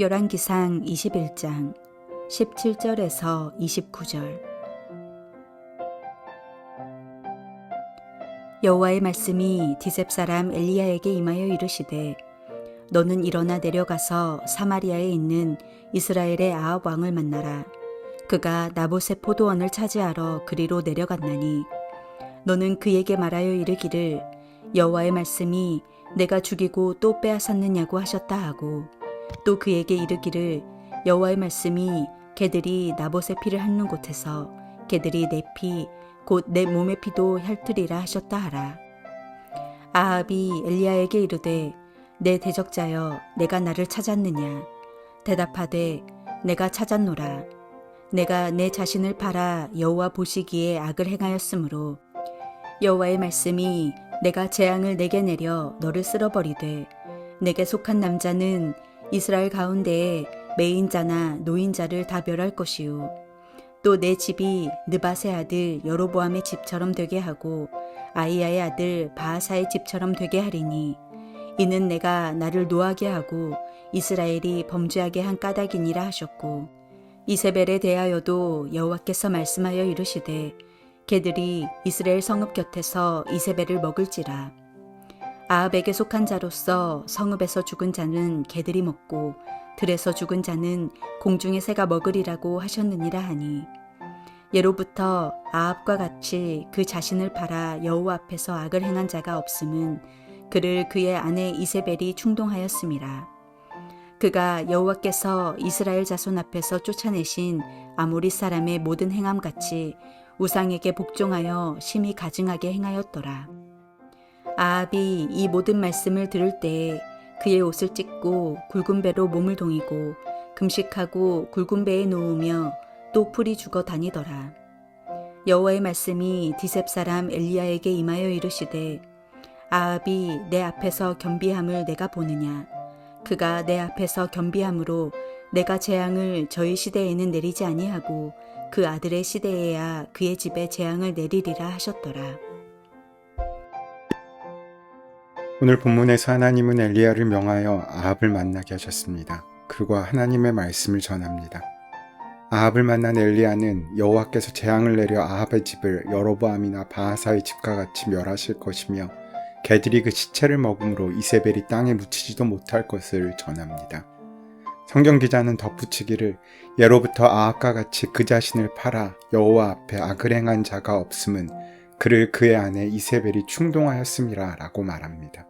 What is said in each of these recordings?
열왕기상 21장 17절에서 29절. 여호와의 말씀이 디셉 사람 엘리야에게 임하여 이르시되, 너는 일어나 내려가서 사마리아에 있는 이스라엘의 아합 왕을 만나라. 그가 나봇의 포도원을 차지하러 그리로 내려갔나니, 너는 그에게 말하여 이르기를, 여호와의 말씀이 내가 죽이고 또 빼앗았느냐고 하셨다 하고, 또 그에게 이르기를, 여호와의 말씀이 개들이 나봇의 피를 핥는 곳에서 개들이 내 피 곧 내 몸의 피도 핥으리라 하셨다 하라. 아합이 엘리야에게 이르되, 내 대적자여, 내가 나를 찾았느냐? 대답하되, 내가 찾았노라. 내가 내 자신을 팔아 여호와 보시기에 악을 행하였으므로 여호와의 말씀이 내가 재앙을 내게 내려 너를 쓸어버리되, 내게 속한 남자는 이스라엘 가운데에 매인자나 노인자를 다 멸할 것이요, 또 내 집이 느밧의 아들 여로보암의 집처럼 되게 하고 아히야의 아들 바하사의 집처럼 되게 하리니, 이는 내가 나를 노하게 하고 이스라엘이 범죄하게 한 까닭이니라 하셨고, 이세벨에 대하여도 여호와께서 말씀하여 이르시되, 개들이 이스라엘 성읍 곁에서 이세벨을 먹을지라. 아합에게 속한 자로서 성읍에서 죽은 자는 개들이 먹고 들에서 죽은 자는 공중의 새가 먹으리라고 하셨느니라 하니, 예로부터 아합과 같이 그 자신을 팔아 여호와 앞에서 악을 행한 자가 없음은 그를 그의 아내 이세벨이 충동하였음이라. 그가 여호와께서 이스라엘 자손 앞에서 쫓아내신 아모리 사람의 모든 행함같이 우상에게 복종하여 심히 가증하게 행하였더라. 아합이 이 모든 말씀을 들을 때에 그의 옷을 찢고 굵은 배로 몸을 동이고 금식하고 굵은 배에 놓으며 또 풀이 죽어 다니더라. 여호와의 말씀이 디셉 사람 엘리야에게 임하여 이르시되, 아합이 내 앞에서 겸비함을 내가 보느냐? 그가 내 앞에서 겸비함으로 내가 재앙을 저희 시대에는 내리지 아니하고 그 아들의 시대에야 그의 집에 재앙을 내리리라 하셨더라. 오늘 본문에서 하나님은 엘리야를 명하여 아합을 만나게 하셨습니다. 그리고 하나님의 말씀을 전합니다. 아합을 만난 엘리야는 여호와께서 재앙을 내려 아합의 집을 여로보암이나 바하사의 집과 같이 멸하실 것이며, 개들이 그 시체를 먹음으로 이세벨이 땅에 묻히지도 못할 것을 전합니다. 성경 기자는 덧붙이기를, 예로부터 아합과 같이 그 자신을 팔아 여호와 앞에 악을 행한 자가 없음은 그를 그의 아내 이세벨이 충동하였음이라 라고 말합니다.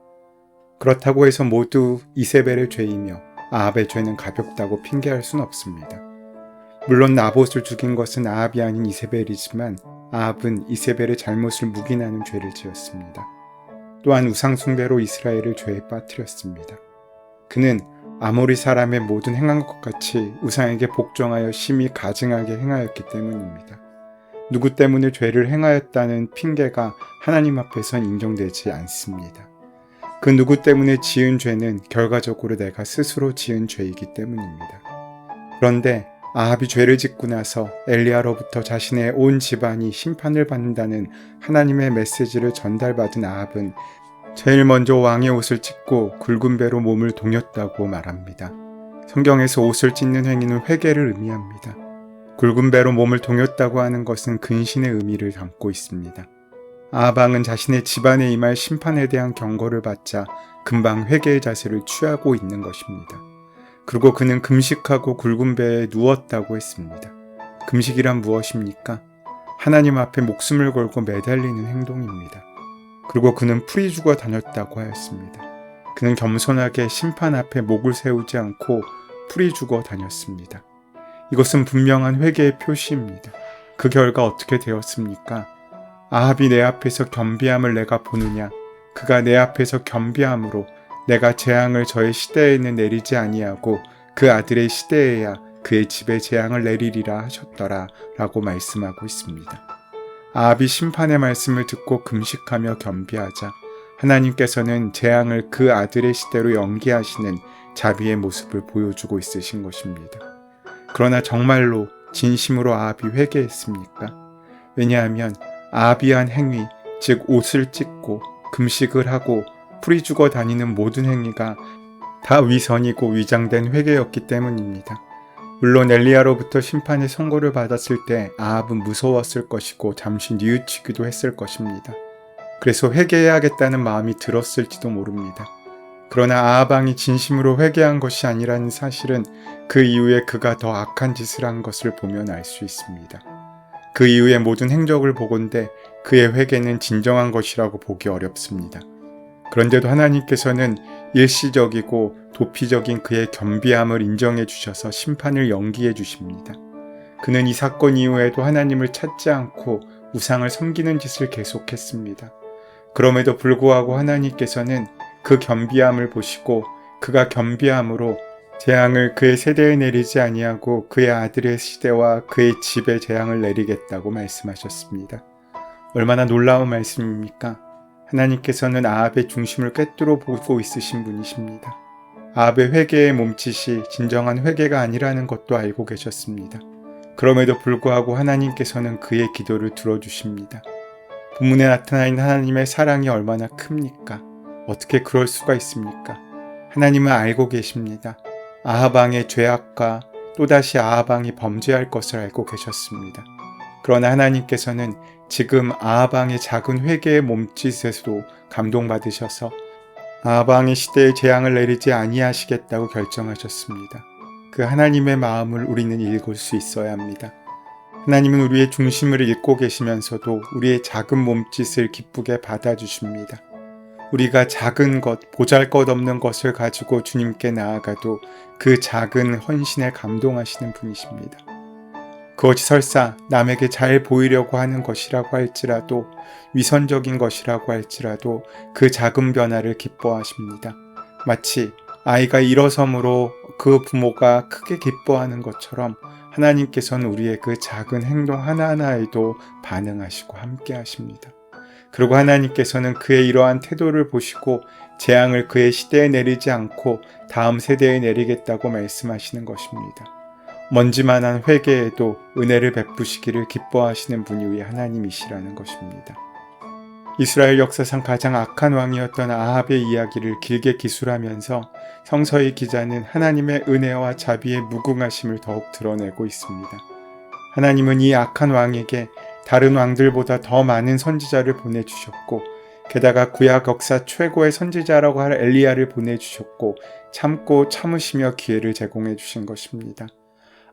그렇다고 해서 모두 이세벨의 죄이며 아합의 죄는 가볍다고 핑계할 순 없습니다. 물론 나봇을 죽인 것은 아합이 아닌 이세벨이지만 아합은 이세벨의 잘못을 묵인하는 죄를 지었습니다. 또한 우상숭배로 이스라엘을 죄에 빠뜨렸습니다. 그는 아모리 사람의 모든 행한 것 같이 우상에게 복종하여 심히 가증하게 행하였기 때문입니다. 누구 때문에 죄를 행하였다는 핑계가 하나님 앞에선 인정되지 않습니다. 그 누구 때문에 지은 죄는 결과적으로 내가 스스로 지은 죄이기 때문입니다. 그런데 아합이 죄를 짓고 나서 엘리야로부터 자신의 온 집안이 심판을 받는다는 하나님의 메시지를 전달받은 아합은 제일 먼저 왕의 옷을 찢고 굵은 배로 몸을 동였다고 말합니다. 성경에서 옷을 찢는 행위는 회개를 의미합니다. 굵은 배로 몸을 동였다고 하는 것은 근신의 의미를 담고 있습니다. 아합 왕은 자신의 집안에 임할 심판에 대한 경고를 받자 금방 회개의 자세를 취하고 있는 것입니다. 그리고 그는 금식하고 굵은 배에 누웠다고 했습니다. 금식이란 무엇입니까? 하나님 앞에 목숨을 걸고 매달리는 행동입니다. 그리고 그는 풀이 죽어 다녔다고 하였습니다. 그는 겸손하게 심판 앞에 목을 세우지 않고 풀이 죽어 다녔습니다. 이것은 분명한 회개의 표시입니다. 그 결과 어떻게 되었습니까? 아합이 내 앞에서 겸비함을 내가 보느냐? 그가 내 앞에서 겸비함으로 내가 재앙을 저의 시대에는 내리지 아니하고 그 아들의 시대에야 그의 집에 재앙을 내리리라 하셨더라 라고 말씀하고 있습니다. 아합이 심판의 말씀을 듣고 금식하며 겸비하자 하나님께서는 재앙을 그 아들의 시대로 연기하시는 자비의 모습을 보여주고 있으신 것입니다. 그러나 정말로 진심으로 아합이 회개했습니까? 왜냐하면 아합이 한 행위, 즉 옷을 찢고 금식을 하고 풀이 죽어 다니는 모든 행위가 다 위선이고 위장된 회개였기 때문입니다. 물론 엘리야로부터 심판의 선고를 받았을 때 아합은 무서웠을 것이고 잠시 뉘우치기도 했을 것입니다. 그래서 회개해야겠다는 마음이 들었을지도 모릅니다. 그러나 아합 왕이 진심으로 회개한 것이 아니라는 사실은 그 이후에 그가 더 악한 짓을 한 것을 보면 알 수 있습니다. 그 이후의 모든 행적을 보건대 그의 회개는 진정한 것이라고 보기 어렵습니다. 그런데도 하나님께서는 일시적이고 도피적인 그의 겸비함을 인정해 주셔서 심판을 연기해 주십니다. 그는 이 사건 이후에도 하나님을 찾지 않고 우상을 섬기는 짓을 계속했습니다. 그럼에도 불구하고 하나님께서는 그 겸비함을 보시고 그가 겸비함으로 재앙을 그의 세대에 내리지 아니하고 그의 아들의 시대와 그의 집에 재앙을 내리겠다고 말씀하셨습니다. 얼마나 놀라운 말씀입니까? 하나님께서는 아합의 중심을 꿰뚫어 보고 있으신 분이십니다. 아합의 회개의 몸짓이 진정한 회개가 아니라는 것도 알고 계셨습니다. 그럼에도 불구하고 하나님께서는 그의 기도를 들어주십니다. 본문에 나타나 있는 하나님의 사랑이 얼마나 큽니까? 어떻게 그럴 수가 있습니까? 하나님은 알고 계십니다. 아합 왕의 죄악과 또다시 아합 왕이 범죄할 것을 알고 계셨습니다. 그러나 하나님께서는 지금 아합 왕의 작은 회개의 몸짓에서도 감동받으셔서 아합 왕의 시대에 재앙을 내리지 아니하시겠다고 결정하셨습니다. 그 하나님의 마음을 우리는 읽을 수 있어야 합니다. 하나님은 우리의 중심을 읽고 계시면서도 우리의 작은 몸짓을 기쁘게 받아주십니다. 우리가 작은 것, 보잘것없는 것을 가지고 주님께 나아가도 그 작은 헌신에 감동하시는 분이십니다. 그것이 설사 남에게 잘 보이려고 하는 것이라고 할지라도 위선적인 것이라고 할지라도 그 작은 변화를 기뻐하십니다. 마치 아이가 일어섬으로 그 부모가 크게 기뻐하는 것처럼 하나님께서는 우리의 그 작은 행동 하나하나에도 반응하시고 함께 하십니다. 그리고 하나님께서는 그의 이러한 태도를 보시고 재앙을 그의 시대에 내리지 않고 다음 세대에 내리겠다고 말씀하시는 것입니다. 먼지만한 회개에도 은혜를 베푸시기를 기뻐하시는 분이 우리 하나님이시라는 것입니다. 이스라엘 역사상 가장 악한 왕이었던 아합의 이야기를 길게 기술하면서 성서의 기자는 하나님의 은혜와 자비의 무궁하심을 더욱 드러내고 있습니다. 하나님은 이 악한 왕에게 다른 왕들보다 더 많은 선지자를 보내주셨고 게다가 구약 역사 최고의 선지자라고 할 엘리야를 보내주셨고 참고 참으시며 기회를 제공해 주신 것입니다.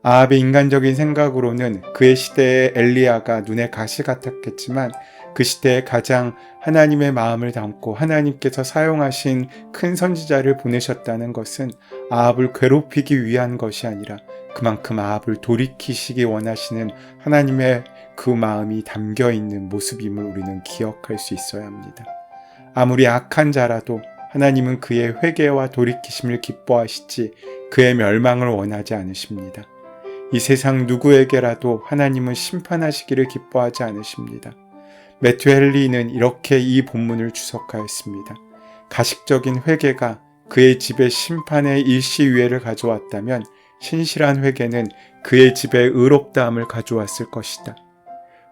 아합의 인간적인 생각으로는 그의 시대의 엘리야가 눈에 가시 같았겠지만 그 시대에 가장 하나님의 마음을 담고 하나님께서 사용하신 큰 선지자를 보내셨다는 것은 아합을 괴롭히기 위한 것이 아니라 그만큼 아합을 돌이키시기 원하시는 하나님의 그 마음이 담겨있는 모습임을 우리는 기억할 수 있어야 합니다. 아무리 악한 자라도 하나님은 그의 회개와 돌이키심을 기뻐하시지 그의 멸망을 원하지 않으십니다. 이 세상 누구에게라도 하나님은 심판하시기를 기뻐하지 않으십니다. 매튜 헨리는 이렇게 이 본문을 주석하였습니다. 가식적인 회개가 그의 집에 심판의 일시유예를 가져왔다면 신실한 회개는 그의 집에 의롭다함을 가져왔을 것이다.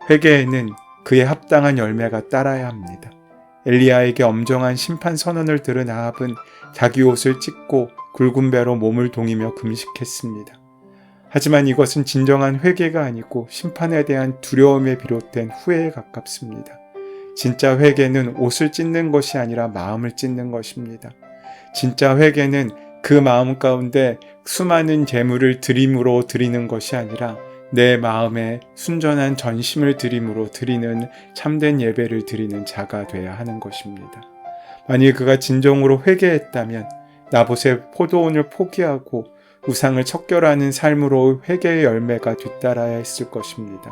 회개에는 그의 합당한 열매가 따라야 합니다. 엘리야에게 엄정한 심판 선언을 들은 아합은 자기 옷을 찢고 굵은 배로 몸을 동이며 금식했습니다. 하지만 이것은 진정한 회개가 아니고 심판에 대한 두려움에 비롯된 후회에 가깝습니다. 진짜 회개는 옷을 찢는 것이 아니라 마음을 찢는 것입니다. 진짜 회개는 그 마음 가운데 수많은 재물을 드림으로 드리는 것이 아니라 내 마음에 순전한 전심을 드림으로 드리는 참된 예배를 드리는 자가 되어야 하는 것입니다. 만일 그가 진정으로 회개했다면 나봇의 포도원을 포기하고 우상을 척결하는 삶으로 회개의 열매가 뒤따라야 했을 것입니다.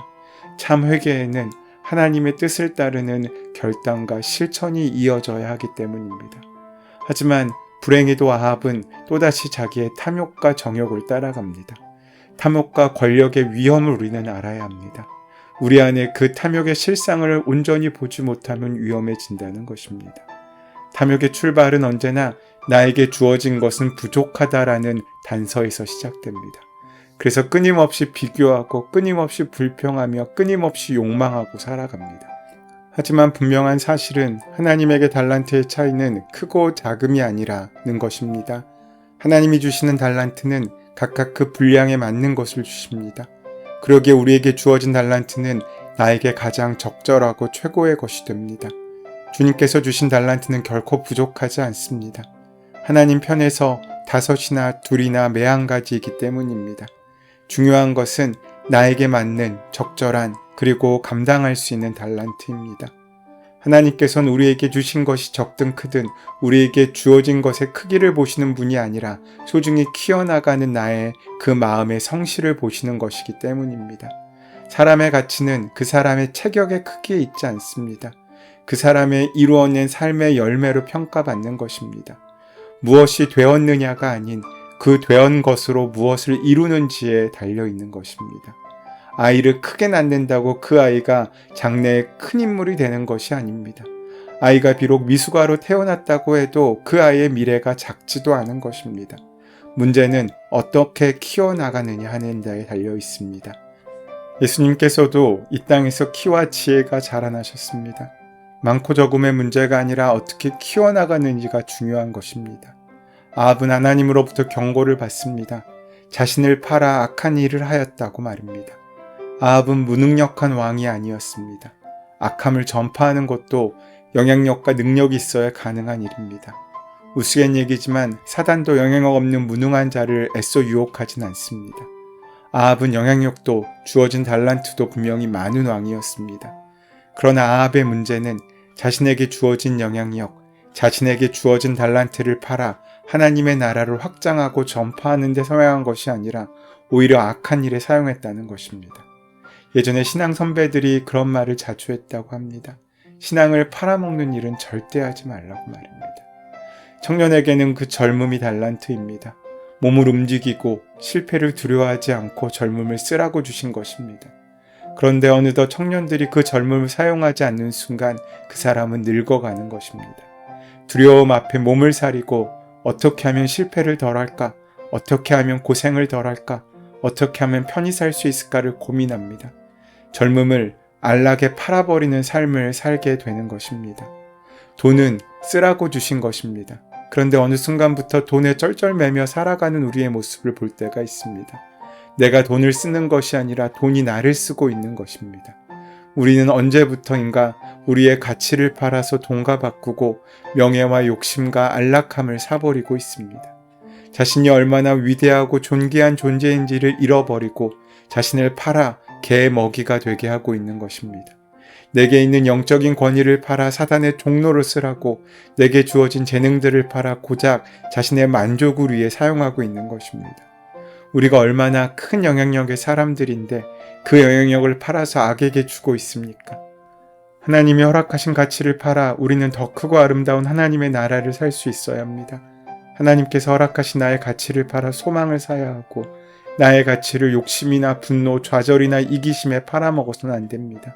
참 회개에는 하나님의 뜻을 따르는 결단과 실천이 이어져야 하기 때문입니다. 하지만 불행히도 아합은 또다시 자기의 탐욕과 정욕을 따라갑니다. 탐욕과 권력의 위험을 우리는 알아야 합니다. 우리 안에 그 탐욕의 실상을 온전히 보지 못하면 위험해진다는 것입니다. 탐욕의 출발은 언제나 나에게 주어진 것은 부족하다라는 단서에서 시작됩니다. 그래서 끊임없이 비교하고 끊임없이 불평하며 끊임없이 욕망하고 살아갑니다. 하지만 분명한 사실은 하나님에게 달란트의 차이는 크고 작음이 아니라는 것입니다. 하나님이 주시는 달란트는 각각 그 분량에 맞는 것을 주십니다. 그러기에 우리에게 주어진 달란트는 나에게 가장 적절하고 최고의 것이 됩니다. 주님께서 주신 달란트는 결코 부족하지 않습니다. 하나님 편에서 5이나 2이나 매 한 가지이기 때문입니다. 중요한 것은 나에게 맞는 적절한 그리고 감당할 수 있는 달란트입니다. 하나님께서는 우리에게 주신 것이 적든 크든 우리에게 주어진 것의 크기를 보시는 분이 아니라 소중히 키워나가는 나의 그 마음의 성실을 보시는 것이기 때문입니다. 사람의 가치는 그 사람의 체격의 크기에 있지 않습니다. 그 사람의 이루어낸 삶의 열매로 평가받는 것입니다. 무엇이 되었느냐가 아닌 그 되었는 것으로 무엇을 이루는지에 달려있는 것입니다. 아이를 크게 낳는다고 그 아이가 장래에 큰 인물이 되는 것이 아닙니다. 아이가 비록 미숙아로 태어났다고 해도 그 아이의 미래가 작지도 않은 것입니다. 문제는 어떻게 키워나가느냐 하는 데에 달려 있습니다. 예수님께서도 이 땅에서 키와 지혜가 자라나셨습니다. 많고 적음의 문제가 아니라 어떻게 키워나가는지가 중요한 것입니다. 아합은 하나님으로부터 경고를 받습니다. 자신을 팔아 악한 일을 하였다고 말입니다. 아합은 무능력한 왕이 아니었습니다. 악함을 전파하는 것도 영향력과 능력이 있어야 가능한 일입니다. 우스갯얘기지만 사단도 영향력 없는 무능한 자를 애써 유혹하진 않습니다. 아합은 영향력도 주어진 달란트도 분명히 많은 왕이었습니다. 그러나 아합의 문제는 자신에게 주어진 영향력, 자신에게 주어진 달란트를 팔아 하나님의 나라를 확장하고 전파하는 데 사용한 것이 아니라 오히려 악한 일에 사용했다는 것입니다. 예전에 신앙 선배들이 그런 말을 자주 했다고 합니다. 신앙을 팔아먹는 일은 절대 하지 말라고 말입니다. 청년에게는 그 젊음이 달란트입니다. 몸을 움직이고 실패를 두려워하지 않고 젊음을 쓰라고 주신 것입니다. 그런데 어느덧 청년들이 그 젊음을 사용하지 않는 순간 그 사람은 늙어가는 것입니다. 두려움 앞에 몸을 사리고 어떻게 하면 실패를 덜할까? 어떻게 하면 고생을 덜할까? 어떻게 하면 편히 살 수 있을까를 고민합니다. 젊음을 안락에 팔아버리는 삶을 살게 되는 것입니다. 돈은 쓰라고 주신 것입니다. 그런데 어느 순간부터 돈에 쩔쩔매며 살아가는 우리의 모습을 볼 때가 있습니다. 내가 돈을 쓰는 것이 아니라 돈이 나를 쓰고 있는 것입니다. 우리는 언제부터인가 우리의 가치를 팔아서 돈과 바꾸고 명예와 욕심과 안락함을 사버리고 있습니다. 자신이 얼마나 위대하고 존귀한 존재인지를 잃어버리고 자신을 팔아 개 먹이가 되게 하고 있는 것입니다. 내게 있는 영적인 권위를 팔아 사단의 종로로 쓰라고 내게 주어진 재능들을 팔아 고작 자신의 만족을 위해 사용하고 있는 것입니다. 우리가 얼마나 큰 영향력의 사람들인데 그 영향력을 팔아서 악에게 주고 있습니까? 하나님이 허락하신 가치를 팔아 우리는 더 크고 아름다운 하나님의 나라를 살 수 있어야 합니다. 하나님께서 허락하신 나의 가치를 팔아 소망을 사야 하고 나의 가치를 욕심이나 분노, 좌절이나 이기심에 팔아먹어서는 안 됩니다.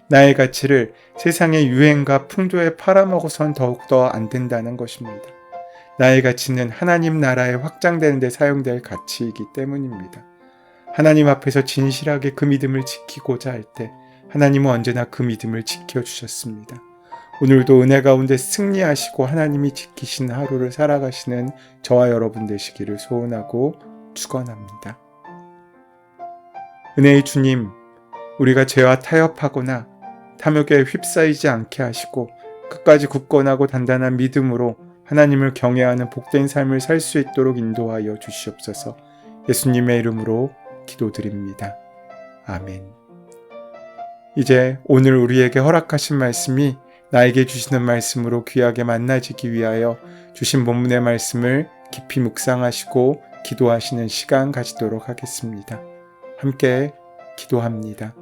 나의 가치를 세상의 유행과 풍조에 팔아먹어서는 더욱더 안 된다는 것입니다. 나의 가치는 하나님 나라에 확장되는 데 사용될 가치이기 때문입니다. 하나님 앞에서 진실하게 그 믿음을 지키고자 할 때 하나님은 언제나 그 믿음을 지켜주셨습니다. 오늘도 은혜 가운데 승리하시고 하나님이 지키신 하루를 살아가시는 저와 여러분 되시기를 소원하고 축원합니다. 은혜의 주님, 우리가 죄와 타협하거나 탐욕에 휩싸이지 않게 하시고 끝까지 굳건하고 단단한 믿음으로 하나님을 경외하는 복된 삶을 살 수 있도록 인도하여 주시옵소서. 예수님의 이름으로 기도드립니다. 아멘. 이제 오늘 우리에게 허락하신 말씀이 나에게 주시는 말씀으로 귀하게 만나지기 위하여 주신 본문의 말씀을 깊이 묵상하시고 기도하시는 시간 가지도록 하겠습니다. 함께 기도합니다.